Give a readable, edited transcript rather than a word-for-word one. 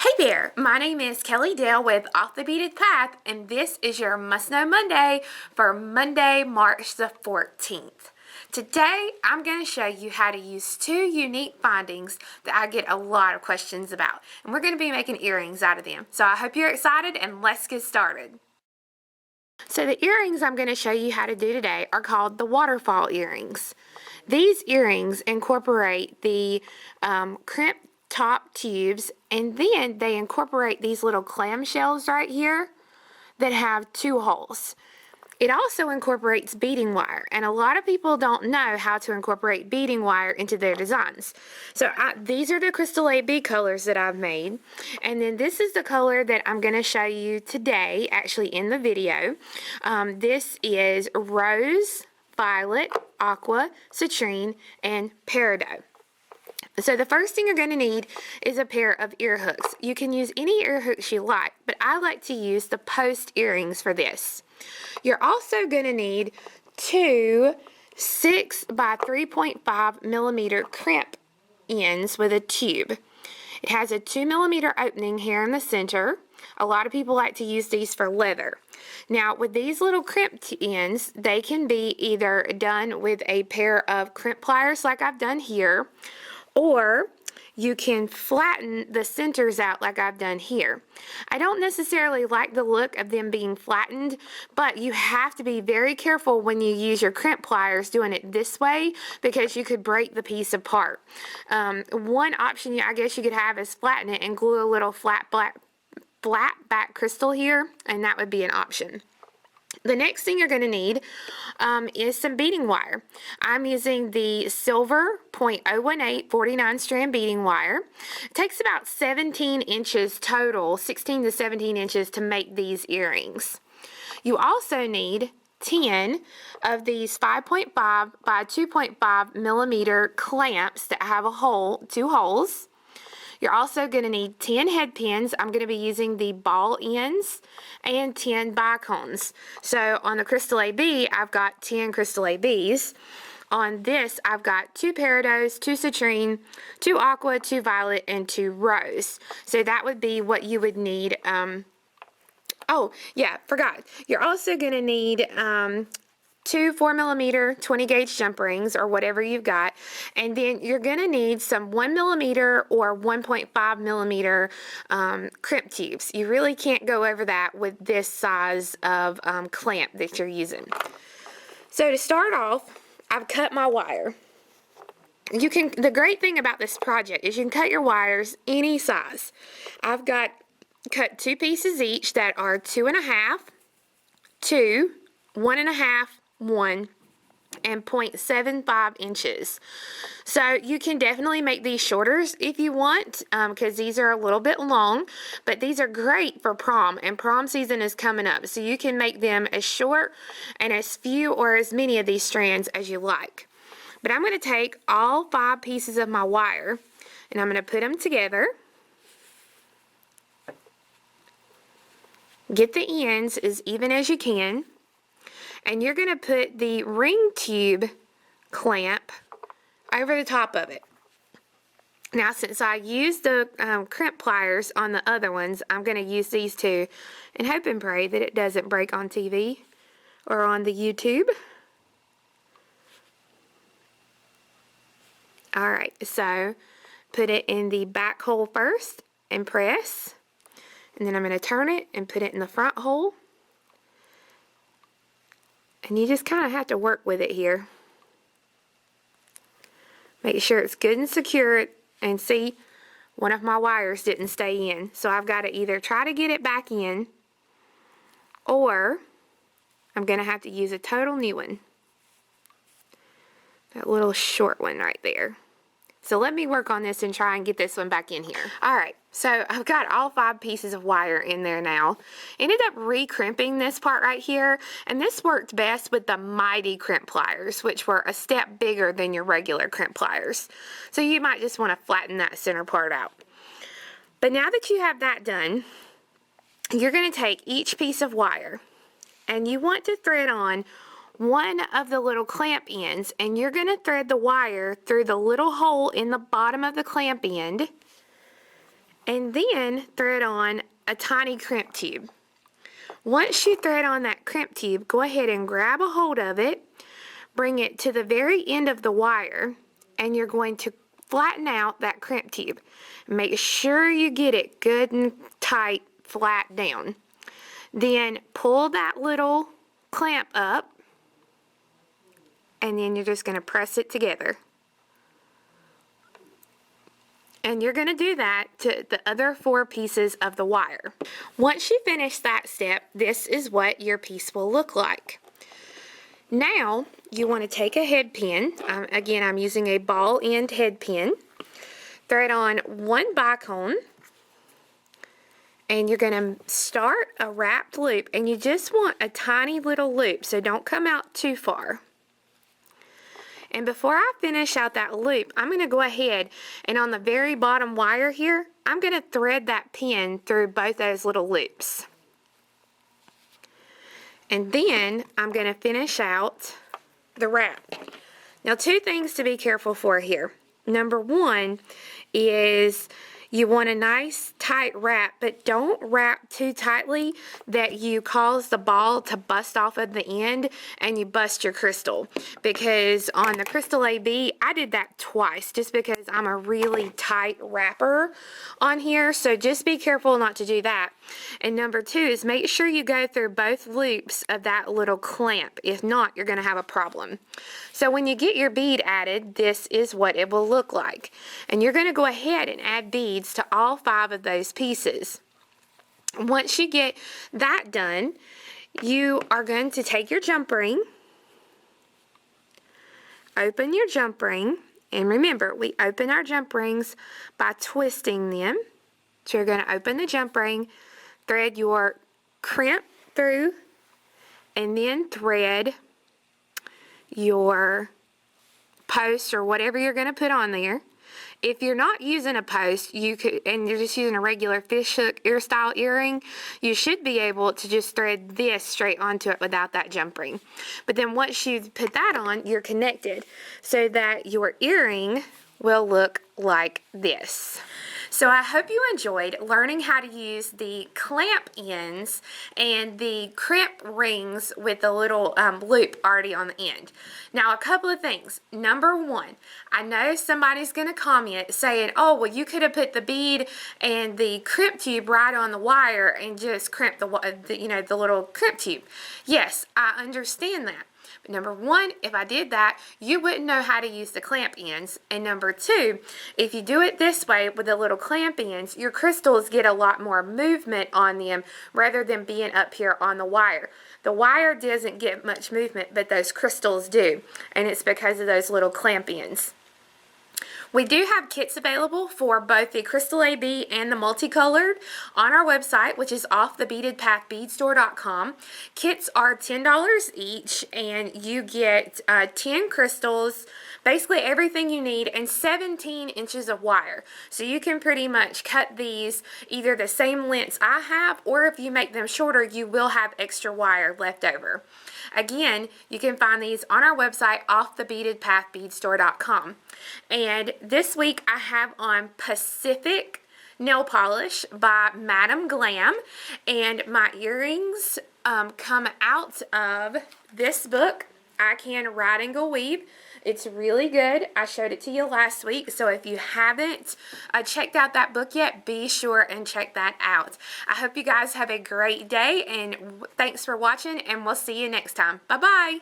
Hey there, my name is Kelly Dale with Off the Beaded Path, and this is your Must Know Monday for Monday, March the 14th. Today, I'm going to show you how to use two unique findings that I get a lot of questions about, and we're going to be making earrings out of them. So I hope you're excited, and let's get started. So the earrings I'm going to show you how to do today are called the Waterfall Earrings. These earrings incorporate the Crimp Tubes, and then they incorporate these little clamshells right here that have two holes. It also incorporates beading wire, and a lot of people don't know how to incorporate beading wire into their designs. So these are the Crystal AB colors that I've made, and then this is the color that I'm going to show you today, actually in the video. This is Rose, Violet, Aqua, Citrine, and Peridot. So the first thing you're going to need is a pair of ear hooks. You can use any ear hooks you like, but I like to use the post earrings for this. You're also going to need two 6 by 3.5 millimeter crimp ends with a tube. It has a 2 millimeter opening here in the center. A lot of people like to use these for leather. Now, with these little crimp ends, they can be either done with a pair of crimp pliers like I've done here, or you can flatten the centers out like I've done here. I don't necessarily like the look of them being flattened, but you have to be very careful when you use your crimp pliers doing it this way, because you could break the piece apart. One option I guess you could have is flatten it and glue a little flat back crystal here, and that would be an option. The next thing you're going to need is some beading wire. I'm using the silver 0.018 49 strand beading wire. It takes about 17 inches total, 16 to 17 inches to make these earrings. You also need 10 of these 5.5 by 2.5 millimeter clamps that have two holes. You're also going to need 10 head pins. I'm going to be using the ball ends, and 10 bicones. So on the Crystal AB, I've got 10 Crystal ABs. On this, I've got 2 Peridots, 2 Citrine, 2 Aqua, 2 Violet, and 2 Rose. So that would be what you would need. Oh, yeah, forgot. You're also going to need 2 4 millimeter 20 gauge jump rings, or whatever you've got, and then you're going to need some 1 millimeter or 1.5 millimeter crimp tubes. You really can't go over that with this size of clamp that you're using. So to start off, I've cut my wire. The great thing about this project is you can cut your wires any size. I've got cut 2 pieces each that are 2.5, 2, 1.5, 1, and 0.75 inches. So you can definitely make these shorter if you want, because these are a little bit long, but these are great for prom, and prom season is coming up, so you can make them as short and as few or as many of these strands as you like. But I'm going to take all 5 pieces of my wire, and I'm going to put them together. Get the ends as even as you can. And you're going to put the ring tube clamp over the top of it. Now, since I used the crimp pliers on the other ones, I'm going to use these two and hope and pray that it doesn't break on TV or on the YouTube. Alright, so put it in the back hole first and press. And then I'm going to turn it and put it in the front hole. And you just kind of have to work with it here. Make sure it's good and secure. And see, one of my wires didn't stay in. So I've got to either try to get it back in, or I'm going to have to use a total new one. That little short one right there. So let me work on this and try and get this one back in here. Alright, so I've got all 5 pieces of wire in there now. Ended up re-crimping this part right here, and this worked best with the Mighty crimp pliers, which were a step bigger than your regular crimp pliers. So you might just want to flatten that center part out. But now that you have that done, you're going to take each piece of wire, and you want to thread on one of the little clamp ends, and you're going to thread the wire through the little hole in the bottom of the clamp end And then thread on a tiny crimp tube. Once you thread on that crimp tube, go ahead and grab a hold of it, bring it to the very end of the wire, and you're going to flatten out that crimp tube. Make sure you get it good and tight, flat down. Then pull that little clamp up, and then you're just going to press it together. And you're going to do that to the other 4 pieces of the wire. Once you finish that step, this is what your piece will look like. Now, you want to take a head pin. Again, I'm using a ball end head pin. Thread on 1 bicone. And you're going to start a wrapped loop. And you just want a tiny little loop, so don't come out too far. And before I finish out that loop, I'm going to go ahead and on the very bottom wire here, I'm going to thread that pin through both those little loops. And then I'm going to finish out the wrap. Now, 2 things to be careful for here. Number 1 is you want a nice tight wrap, but don't wrap too tightly that you cause the ball to bust off at the end and you bust your crystal. Because on the Crystal AB, I did that twice just because I'm a really tight wrapper on here. So just be careful not to do that. And number 2 is make sure you go through both loops of that little clamp. If not, you're going to have a problem. So when you get your bead added, this is what it will look like. And you're going to go ahead and add beads to all 5 of those pieces. Once you get that done, you are going to take your jump ring, open your jump ring, and remember, we open our jump rings by twisting them. So you're going to open the jump ring, thread your crimp through, and then thread your post or whatever you're going to put on there. If you're not using a post, you could, and you're just using a regular fish hook ear style earring, you should be able to just thread this straight onto it without that jump ring. But then once you put that on, you're connected so that your earring will look like this. So I hope you enjoyed learning how to use the clamp ends and the crimp rings with the little loop already on the end. Now, a couple of things. Number 1, I know somebody's going to comment saying, oh, well, you could have put the bead and the crimp tube right on the wire and just crimp the little crimp tube. Yes, I understand that. But number 1, if I did that, you wouldn't know how to use the clamp ends. And number 2, if you do it this way with the little clamp ends, your crystals get a lot more movement on them rather than being up here on the wire. The wire doesn't get much movement, but those crystals do. And it's because of those little clamp ends. We do have kits available for both the Crystal AB and the multicolored on our website, which is offthebeadedpathbeadstore.com. Kits are $10 each, and you get 10 crystals, basically everything you need, and 17 inches of wire. So you can pretty much cut these either the same lengths I have, or if you make them shorter, you will have extra wire left over. Again, you can find these on our website, offthebeadedpathbeadstore.com. And this week I have on Pacific Nail Polish by Madam Glam, and my earrings come out of this book, I Can Right Angle Weave. It's really good. I showed it to you last week, so if you haven't checked out that book yet, be sure and check that out. I hope you guys have a great day, and thanks for watching, and we'll see you next time. Bye-bye.